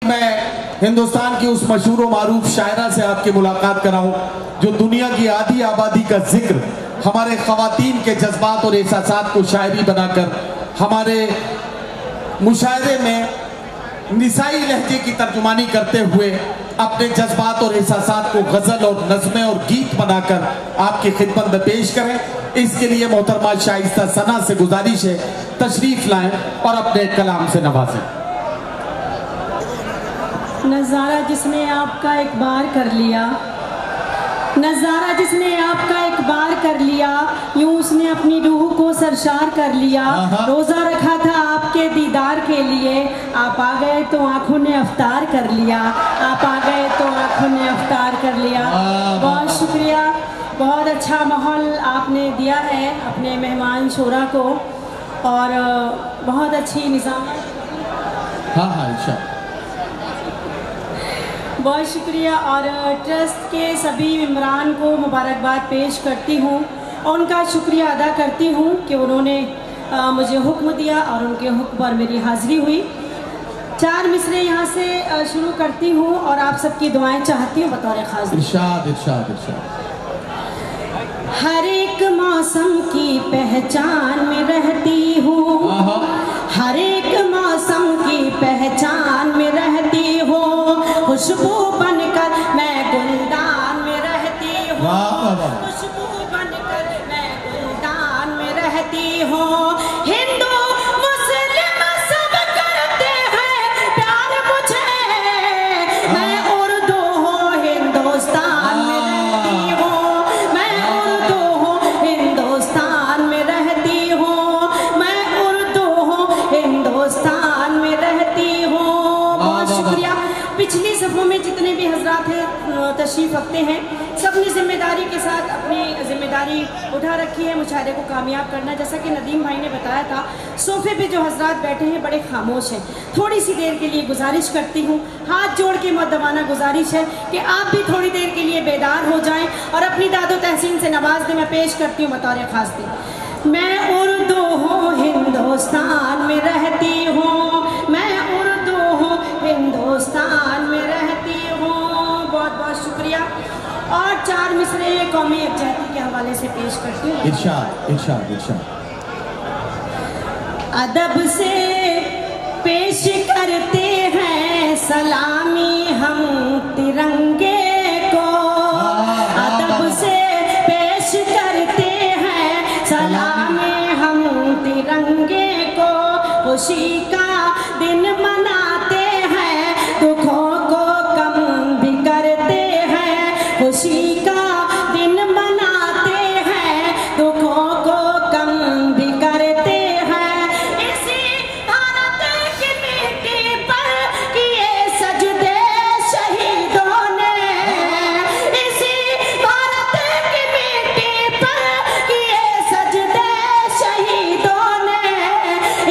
मैं हिंदुस्तान की उस मशहूर व मारूफ शायरा से आपकी मुलाकात कराऊं जो दुनिया की आधी आबादी का जिक्र हमारे ख़वातीन के जज्बात और एहसासात को शायरी बनाकर हमारे मुशायरे में निसाई लहजे की तर्जुमानी करते हुए अपने जज्बात और एहसासात को गज़ल और नज़्में और गीत बनाकर आपकी खिदमत में पेश करें। इसके लिए मोहतरमा शाइस्ता सना से गुजारिश है तशरीफ़ लाएं और अपने कलाम से नवाजें। नज़ारा जिसने आपका एक बार कर लिया, नज़ारा जिसने आपका एक बार कर लिया, यूं उसने अपनी रूह को सरशार कर लिया। रोज़ा रखा था आपके दीदार के लिए, आप आ गए तो आँखों ने अफ्तार कर लिया, आप आ गए तो आँखों ने अफ्तार कर लिया। बहुत शुक्रिया, बहुत अच्छा माहौल आपने दिया है अपने मेहमान शोरा को और बहुत अच्छी निज़ाम। हाँ इंशाअल्लाह, बहुत शुक्रिया और ट्रस्ट के सभी इमरान को मुबारकबाद पेश करती हूँ और उनका शुक्रिया अदा करती हूँ कि उन्होंने मुझे हुक्म दिया और उनके हुक्म पर मेरी हाज़िरी हुई। 4 मिसरे यहाँ से शुरू करती हूँ और आप सबकी दुआएं चाहती हूँ बतौर ख़ास। इरशाद इरशाद इरशाद। हर एक मौसम की पहचान में रहती हूँ, हर एक मौसम की पहचान में रहती हूँ, खुशबू बनकर मैं गुलदान में रहती हूँ, खुशबू बनकर मैं गुलदान में रहती हूँ। हिंदू मुस्लिम सब करते हैं प्यार मुझे, मैं उर्दू हूँ हिंदुस्तान में रहती हूँ, मैं उर्दू हूँ हिंदुस्तान में रहती हूँ, मैं उर्दू हूँ हिंदुस्तान में रहती हूँ। बहुत शुक्रिया। पिछली सफ़ों में जितने भी हजरात हैं तशरीफ़ रखते हैं, सब ने जिम्मेदारी के साथ अपनी जिम्मेदारी उठा रखी है मुशायरे को कामयाब करना। जैसा कि नदीम भाई ने बताया था, सोफ़े पे जो हजरात बैठे हैं बड़े खामोश हैं। थोड़ी सी देर के लिए गुजारिश करती हूँ, हाथ जोड़ के मुअद्दबाना गुजारिश है कि आप भी थोड़ी देर के लिए बेदार हो जाएँ और अपनी दादो तहसीन से नवाज दें। मैं पेश करती हूँ बतौर ख़ास दी। मैं उर्दू हूँ हिंदुस्तान में रहती हूँ, मैं उर्दू हूँ हिंदुस्तान में रहती हूँ। बहुत बहुत शुक्रिया और 4 मिसरे कौमी यकजहती के हवाले से पेश करती हूँ। इरशाद इरशाद इरशाद। अदब से पेश करते हैं सलामी हम तिरंगे को, अदब से पेश करते हैं सलामी हम तिरंगे को। खुशी का दिन मनाते हैं, दुखों को कम भी करते हैं, खुशी का दिन मनाते हैं, दुखों को कम भी करते हैं। इसी भारत की मिट्टी पर किए सजदे शहीदों ने, इसी भारत की मिट्टी पर किए सजदे शहीदों ने,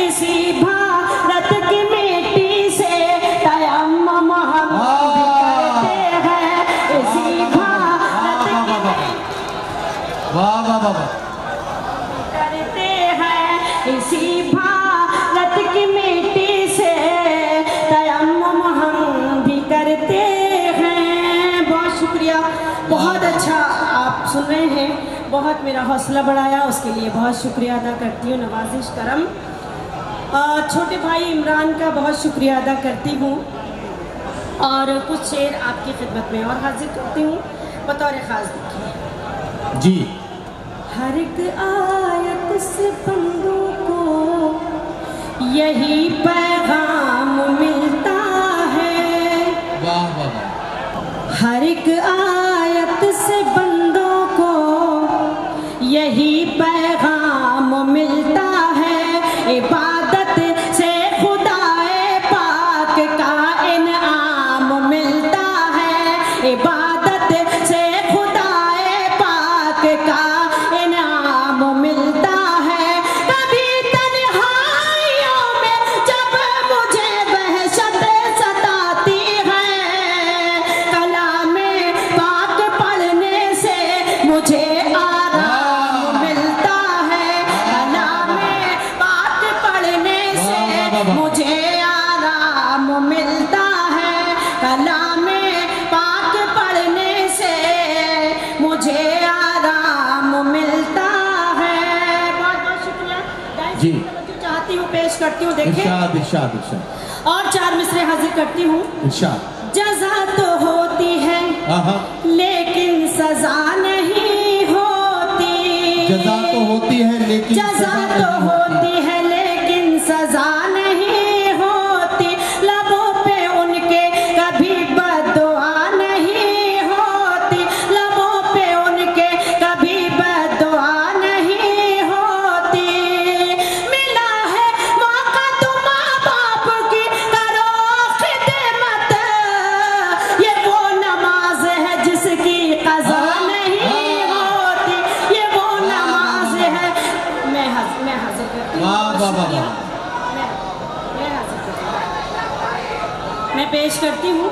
इसी भारत की मिट्टी से तयम्मुम हम करते हैं, इसी भारत की वाह वाह वाह करते हैं, इसी भारत की मिट्टी से तयम्मुम हम भी करते हैं। बहुत शुक्रिया, बहुत अच्छा आप सुन रहे हैं, बहुत मेरा हौसला बढ़ाया, उसके लिए बहुत शुक्रिया अदा करती हूँ। नवाजिश करम छोटे भाई इमरान का बहुत शुक्रिया अदा करती हूँ और कुछ शेर आपकी खिदमत में और हाजिर करती हूँ बतौर ख़ास। देखिए जी। हर एक आयत से बंदों को यही पैगाम मिलता है, वाह वाह वाह। हर एक आयत से बंदों को यही पैगाम मिलता है। इबादत से खुदाए पाक का इनाम मिलता है, इबादत से खुदाए पाक का इनाम मिलता है। कभी तन्हाइयों में जब मुझे वहशत सताती है, कलामे पाक पढ़ने से मुझे आराम मिलता है, कलामे पाक पढ़ने से मुझे आराम मिलता है। करती हूँ, देखें। इरशाद इरशाद इरशाद। और 4 मिसरे हाजिर करती हूँ। इरशाद। जज़ा तो होती है लेकिन सजा नहीं होती। जज़ा तो होती है लेकिन जज़ा तो होती है लेकिन सजा नहीं होती। लबों पे उनके कभी बद्दुआ नहीं होती। लबों पे उनके कभी बद्दुआ नहीं होती। मिला है मौका तो माँ बाप की करो खिदमत। ये वो नमाज है जिसकी क़ज़ा नहीं होती। ये वो नमाज है। मैं हाजिर करती हूँ। मैं पेश करती हूँ।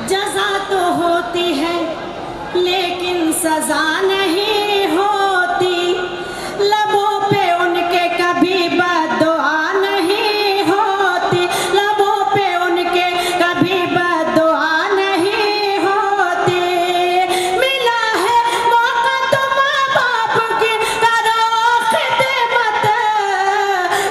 जज़ा तो होती है लेकिन सजा नहीं होती। लबों पे उनके कभी बद्दुआ नहीं होती। लबों पे उनके कभी बद्दुआ नहीं होती। मिला है मौका तो माँ बाप की करो खिदमत।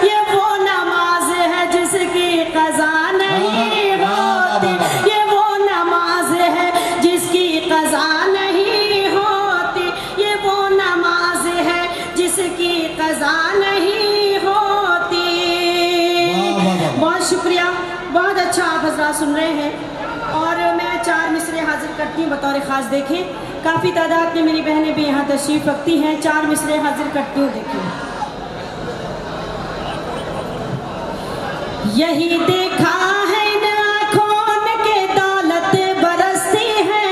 ये वो नमाज है जिसकी क़ज़ा नहीं होती। ये वो नमाज है जिसकी क़ज़ा नहीं होती। ये वो नमाज है जिसकी क़ज़ा नहीं होती। बहुत शुक्रिया, बहुत अच्छा आप हज़रात सुन रहे हैं। और मैं 4 मिसरे हाजिर करती हूँ बतौर ख़ास। देखें, काफ़ी तादाद में मेरी बहनें भी यहाँ तशरीफ़ रखती हैं। 4 मिसरे हाजिर करती हूँ, देखिए। यही देखा है इन आँखों के दौलत बरसती है।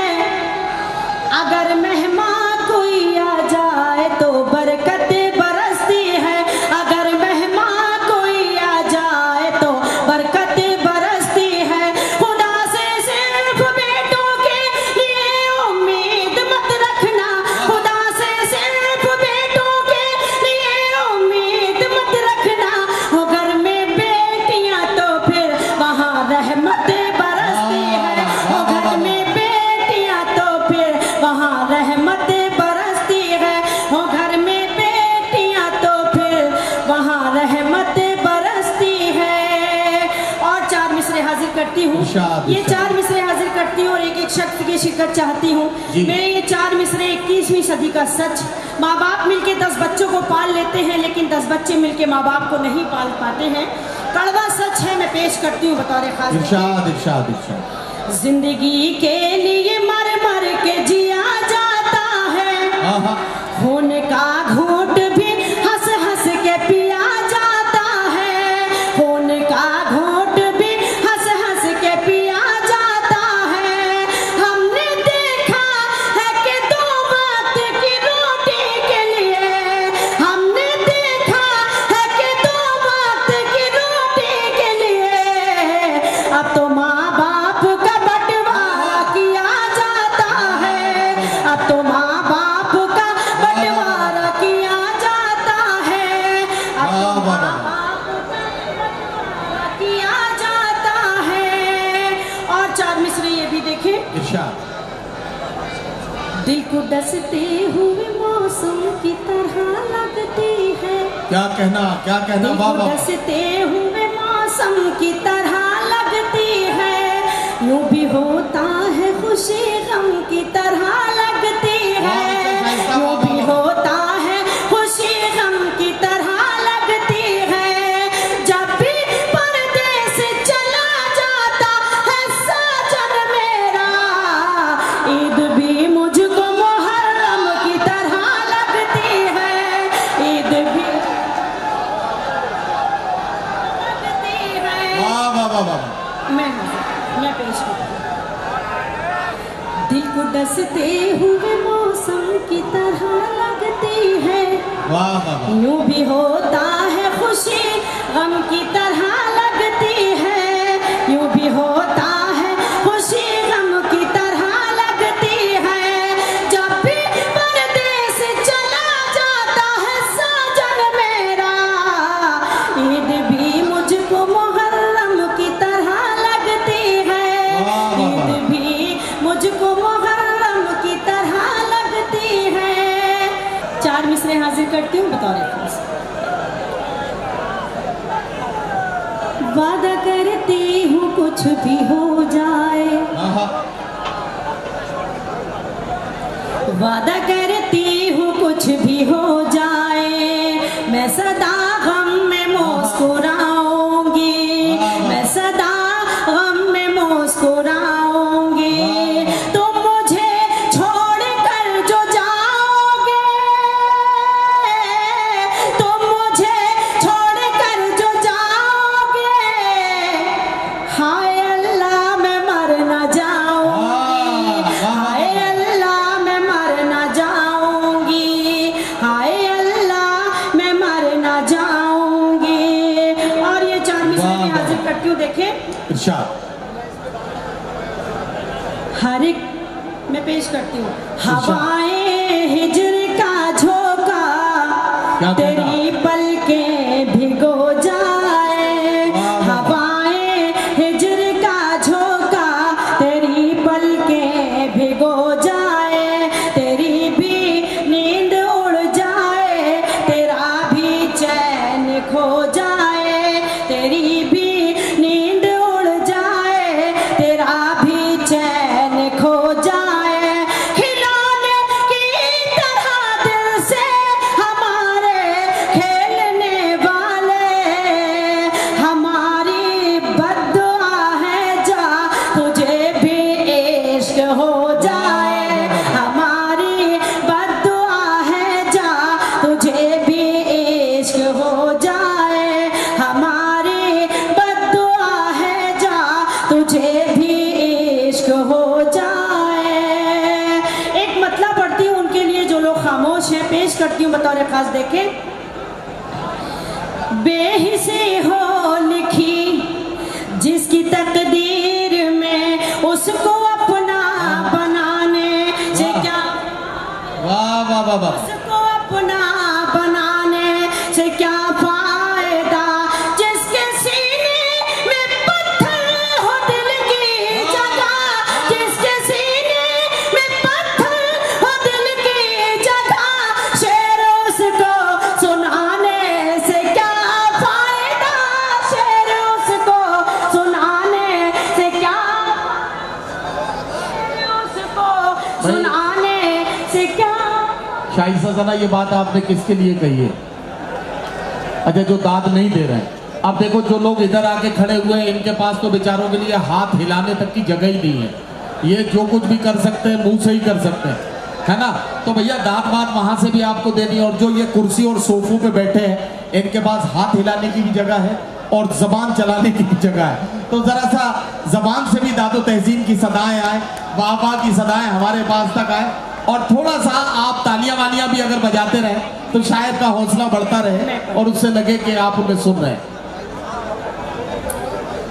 अगर मेहमान कोई आ जाए तो बरकत बरसती है। अगर मेहमान कोई आ जाए तो बरकत बरसती है। खुदा से सिर्फ बेटों के लिए उम्मीद मत रखना। खुदा से सिर्फ बेटों के लिए उम्मीद मत रखना। हो घर में बेटियां तो फिर वहाँ रहमत बरसती है। हो घर में बेटियां तो फिर वहाँ रहमत बरसती है। हो घर में बेटियां तो फिर वहाँ रहमत बरसती है। और 4 मिसरे हाजिर करती हूँ। ये 4 मिसरे हाजिर करती हूँ और एक एक शख्स की शिरकत चाहती हूँ। मेरे ये 4 मिसरे 21वीं सदी का सच। माँ बाप मिलके 10 बच्चों को पाल लेते हैं लेकिन 10 बच्चे मिलके माँ बाप को नहीं पाल पाते हैं। कड़वा सच है, मैं पेश करती हूँ बतौर ख़ास। इरशाद इरशाद इरशाद। जिंदगी के लिए मर मर के जिया जाता है। खून का घूंट भी हंस हंस के पिया जाता है। खून का घूंट भी हंस हंस के पिया जाता है। हमने देखा है कि 2 वक्त की रोटी के लिए। हमने देखा है कि 2 वक्त की रोटी के लिए अब तो माँ बाप का बंटवारा किया जाता है। अब तो माँ बाप का बंटवारा किया जाता है। अब तो माँ बाप का बंटवारा किया जाता है। और 4 मिसरे ये भी देखें। इरशाद। दिल को डसते हुए मौसम की तरह लगती है। क्या कहना दिल को बाबा। डसते हुए मौसम की तरह लगती है। यूं भी होता है खुशी गम की तरह लगती है। यूं भी होता है खुशी गम की तरह लगती है। जब भी परदेस चला जाता है साजन मेरा। ईद भी मुझको मुहर्रम की तरह लगती है। ईद भी लगती है। मैं पेश करती हूँ। दिल को डसते हुए मौसम की तरह लगती है। यूं भी होता है खुशी गम की तरह लगती है। यूं भी होता है खुशी गम की तरह लगती है। जब भी परदेस चला जाता है साजन मेरा। ईद भी मुझको मुहर्रम की तरह लगती है। ईद भी मुझको मुहर्रम की तरह लगती है। 4 मिसरे हाजिर करती हूँ बतौर ख़ास। वादा करती हूँ कुछ भी हो जाए, वादा करती हूँ कुछ भी हो जाए, मैं सदा गम में मुस्कुराऊंगी, मैं सदा गम में मुस्कुराऊंगी। तुम मुझे छोड़ कर जो जाओगे, तुम मुझे छोड़ कर जो जाओगे, हाय अल्लाह मैं मर न जाऊंगी, हाय अल्लाह मैं मर न जाऊंगी, हाय अल्लाह मैं मर न जाऊंगी। और ये चार मिसरे में हाजिर करती हूँ, देखें इरशाद। हर एक मैं पेश करती हूँ। हवाएं हिज्र का झोंका तेरी पलकें भिगो जाए, हवाएं हिज्र का झोंका तेरी पलकें भिगो जाए, तेरी भी नींद उड़ जाए, तेरा भी चैन खो जाए, तेरी भी नींद उड़ जाए, तेरा भी चैन खो जाए, खिलौने की तरह दिल से हमारे खेलने वाले, हमारी बद्दुआ है जा तुझे भी इश्क हो जाए, हमारी बद्दुआ है जा तुझे भी इश्क हो जाए, हमारी बद्दुआ है जा तुझे भी इश्क हो जाए। एक मतलब पढ़ती हूँ उनके लिए जो लोग खामोश हैं, पेश करती हूँ बतौर खास, देखें। बेहिसी हो लिखी जिसकी तकदीर में, उसको अपना बनाने से क्या, वाह वाह वाह वाह। उसको अपना बनाने से क्या फायदा, जिसके सीने में पत्थर हो दिल की जगह, जिसके सीने में पत्थर हो दिल की जगह, शेर उसको सुनाने से क्या फायदा, शेर उसको सुनाने से क्या, शेर उसको सुनाने से क्या। शाइस्ता ज़रा ये बात आपने किसके लिए कही है? अच्छा, जो दाद नहीं दे रहे हैं। अब देखो जो लोग इधर आके खड़े हुए हैं, इनके पास तो बेचारों के लिए हाथ हिलाने तक की जगह ही नहीं है। ये जो कुछ भी कर सकते हैं मुंह से ही कर सकते हैं, है ना? तो भैया दाद बात वहां से भी आपको देनी है। और जो ये कुर्सी और सोफों पे बैठे हैं, इनके पास हाथ हिलाने की भी जगह है और जबान चलाने की भी जगह है। तो जरा सा जबान से भी दादो तहजीन की सदाएं आए, वाह वाह की सदाएं हमारे पास तक आए। और थोड़ा सा आप तालियां वालियां भी अगर बजाते रहे तो शायद का हौसला बढ़ता रहे और उससे लगे कि आप उन्हें सुन रहे हैं।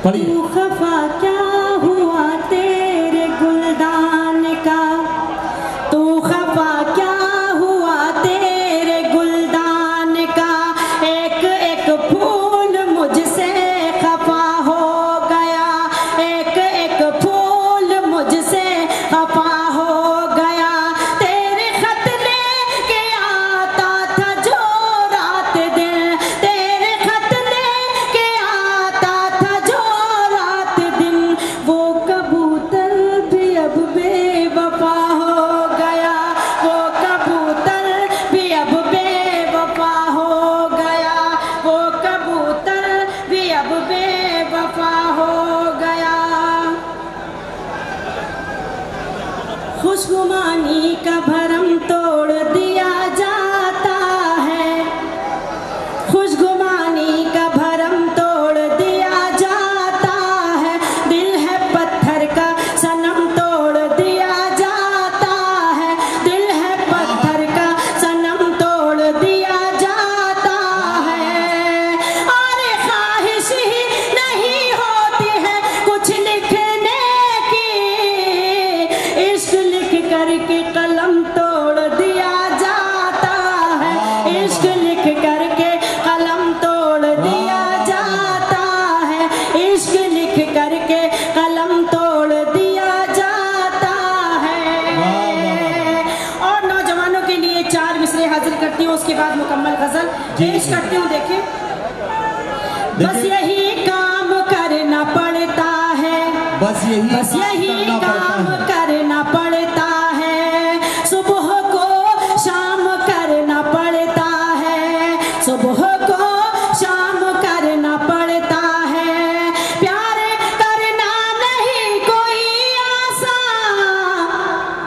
पढ़िए। तू खफा क्या हुआ तेरे गुलदान का, तू खफा क्या हुआ तेरे गुलदान का, एक एक फूल मुझसे खफा हो गया, एक एक फूल मुझसे खफा हो गया, तेरे खत लेके आता था जो रात दिन, तेरे खत लेके आता था जो रात दिन, वो कबूतर भी अब बेवफा हो गया, वो कबूतर भी अब बेवफा हो गया, वो कबूतर भी अब बेवफा हो गया। खुशगुमानी का भरम तोड़ दिया जाता है, खुशगुमानी का भरम तोड़ दिया जाता है, दिल है पत्थर का सनम तोड़ दिया जाता है, दिल है पत्थर का सनम तोड़ दिया जाता है। और ख्वाहिश ही नहीं होती है कुछ लिखने की, इश्क लिख करके कलम तोड़ दिया जाता है, इश्क लिख करके कलम तोड़ दिया जाता है, इश्क लिख करके कलम तोड़ दिया जाता है। और नौजवानों के लिए चार मिसरे हाजिर करती हूँ, उसके बाद मुकम्मल गजल पेश करती हूँ। देखें, बस यही काम बस यही काम करना पड़ता है, सुबह को शाम करना पड़ता है, सुबह को शाम करना पड़ता है। प्यार करना नहीं कोई आसान,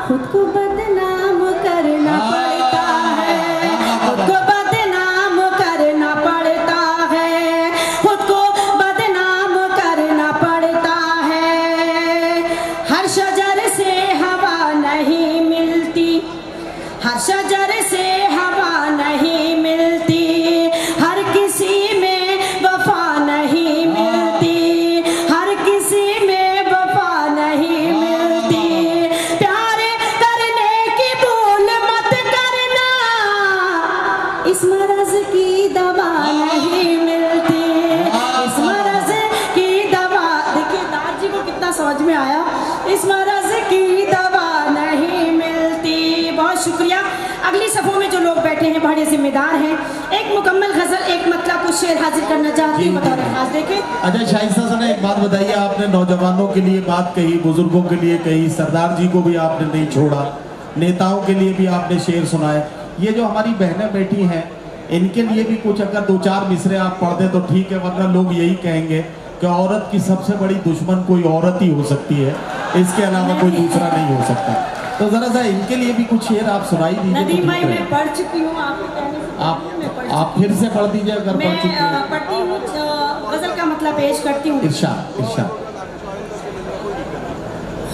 खुद को बदनाम करना पड़ता है, खुद को बदनाम करना पड़ता है, खुद को बदनाम करना पड़ता है। हर शजर से हवा नहीं मिलती, हर शजर से हवा नहीं मिलती, हर किसी में वफा नहीं मिलती, हर किसी में वफा नहीं मिलती। प्यार करने की भूल मत करना, इस मरज की दवा नहीं मिलती, इस मरज की दवा। देखिए दाद जी को कितना समझ में आया, इस मरज की दवा नहीं मिलती। बहुत शुक्रिया। अगली सफों में जो लोग बैठे हैं बड़े जिम्मेदार हैं, एक मुकम्मल गजल एक मतलब कुछ शेर हाजिर करना चाहती हूँ बतौर खास। देखें अच्छा शाइस्ता सर एक बात बताइए, आपने नौजवानों के लिए बात कही, बुजुर्गों के लिए कही, सरदार जी को भी आपने नहीं छोड़ा, नेताओं के लिए भी आपने शेर सुनाए। ये जो हमारी बहनें बैठी हैं इनके लिए भी कुछ अगर दो चार मिसरे आप पढ़ दें तो ठीक है, वरना लोग यही कहेंगे कि औरत की सबसे बड़ी दुश्मन कोई औरत ही हो सकती है, इसके अलावा कोई दूसरा नहीं हो सकता। तो जरा सा इनके लिए भी कुछ शेर आप सुनाई दीजिए। नदीम भाई मैं पढ़ चुकी हूँ, आप फिर से पढ़ दीजिए अगर पढ़ चुकी हैं। पढ़ती हूँ, गजल का मतलब पेश करती हूँ। इरशाद इरशाद।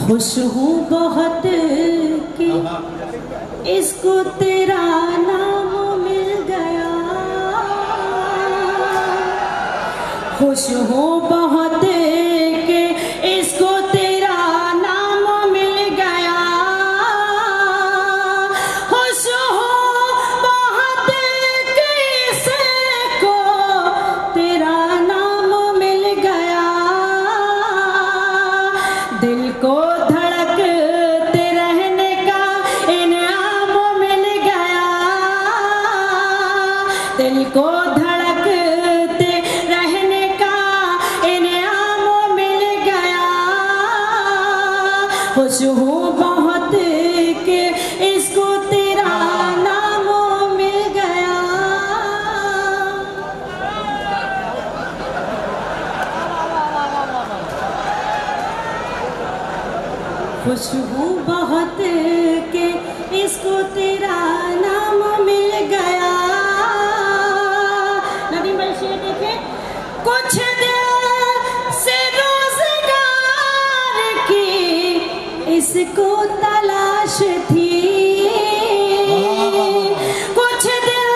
खुश हूँ बहुत कि इसको तेरा नाम मिल गया, खुश हूँ बहुत कि इसको तेरा नाम मिल गया, खुश हूँ बहुत कि इसको तेरा नाम मिल गया। दिल को धड़कते रहने का इनाम मिल गया, दिल को धड़कते रहने का इनाम मिल गया। खुश हूँ बहुत कि इसको तेरा नाम मिल गया। खुश हूँ बहुत कि इसको तेरा नाम मिल गया। नदीम भाई शेर देखे, कुछ दिल से रोजगार की इसको तलाश थी, कुछ दिल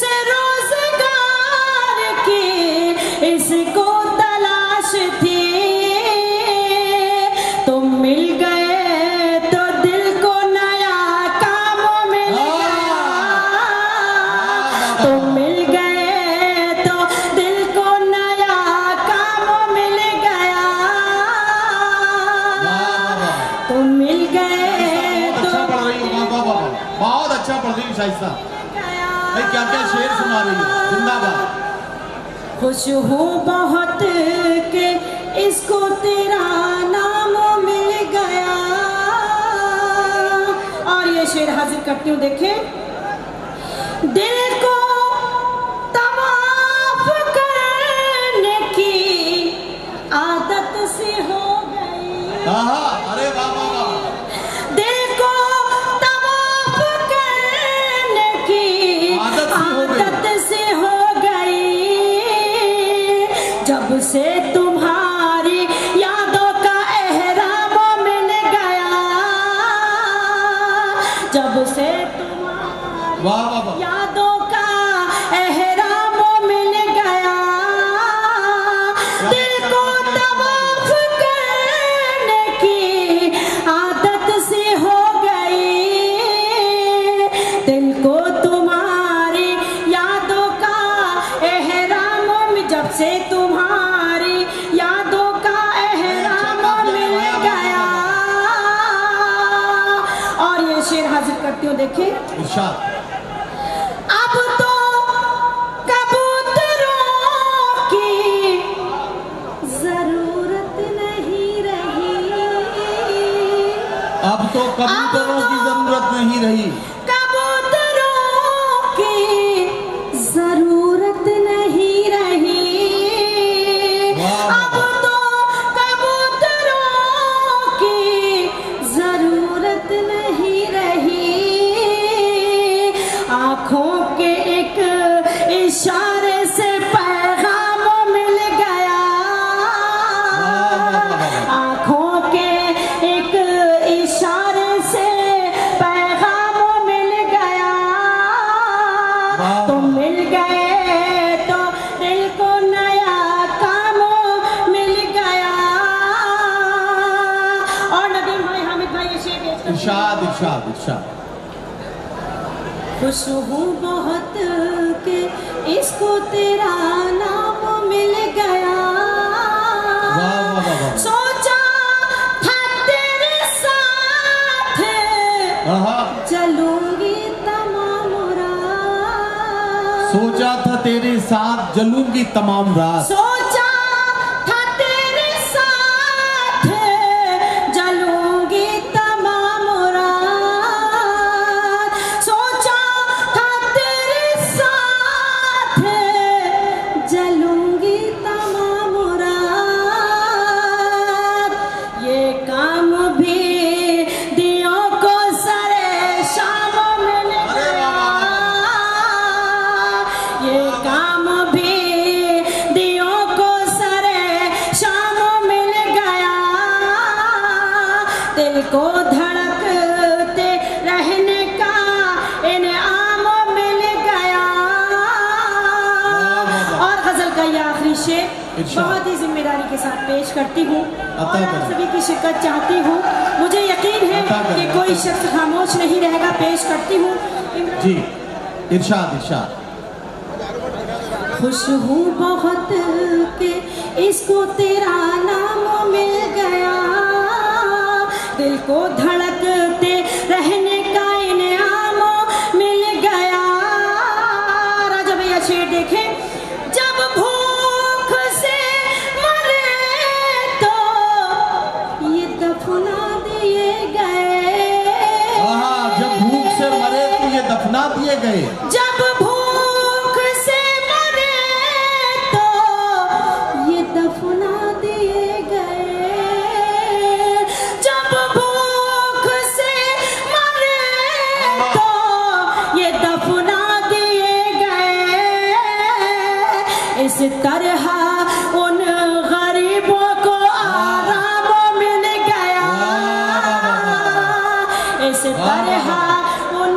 से रोजगार की इसको तलाश थी। तुम मिल गए तो दिल को नया काम मिल गया, तुम मिल गए तो दिल को नया काम मिल गया, तुम मिल गए तो बहुत अच्छा पढ़ रही है शाइस्ता भाई, क्या क्या शेर सुना रही है, जिंदाबाद। खुश हूँ बहुत कि इसको तेरा नाम मिल गया। और ये शेर हाजिर करती हूँ, देखें। दिल को तवाफ करने की आदत से हो गई, अरे वाह वाह वाह। दिल को तवाफ करने की आदत से हो गई, जब से तुम्हारी यादों का एहराम मिल गया, जब से तुम्हारी वाह वाह वाह। यादों का एहराम मिल गया, दिल को तवाफ करने की आदत से हो गई, दिल को तुम्हारी यादों का एहराम में, जब से तुम्हारी यादों का एहराम मिल गया। और ये शेर हाजिर करती हूँ, देखिए। इरशाद। अब तो कबूतरों की जरूरत नहीं रही, अब तो कबूतरों की जरूरत नहीं रही। कबूतरों की जरूरत नहीं रही। अब तो कबूतरों की जरूरत नहीं रही। आंखों के एक इशारे से पैगाम मिल गया। आंखों के एक इशारे से पैगाम मिल गया। तुम मिल गए तो दिल को नया काम मिल गया। और नदीम भाई, हामिद भाई, ये शेर पेश करते हैं। इरशाद इरशाद इरशाद। खुश हूँ बहुत के इसको तेरा नाम मिल गया। सोचा था तेरे साथ जलूंगी तमाम रात। सोचा था तेरे साथ जलूंगी तमाम रात। सोचा था तेरे साथ जलूंगी तमाम रात। सोचा था तेरे साथ जलूंगी तमाम रात। ये काम भी दियों को सरे शाम मिल गया। ये काम भी दियों को सरे शाम मिल गया। दिल को धड़कते रहने का इनाम मिल गया। और गजल का ये आखिरी शेर बहुत ही जिम्मेदारी के साथ पेश करती हूँ और आप सभी की शिरकत चाहती हूँ। मुझे यकीन है कि कोई शख्स खामोश नहीं रहेगा। पेश करती हूँ जी, इरशाद इरशाद। खुश हूँ बहुत के इसको तेरा नाम मिल गया। दिल को धड़कते रहने का इनाम मिल गया। राजा भैया शेर देखें। जब भूख से मरे तो ये दफना दिए गए। जब भूख से मरे तो ये दफना दिए गए। जब भूख से मरे तो ये दफना दिए गए। जब भूख से मरे तो ये दफना दिए गए। इस तरह उन गरीबों को आराम मिल गया। इस तरह उन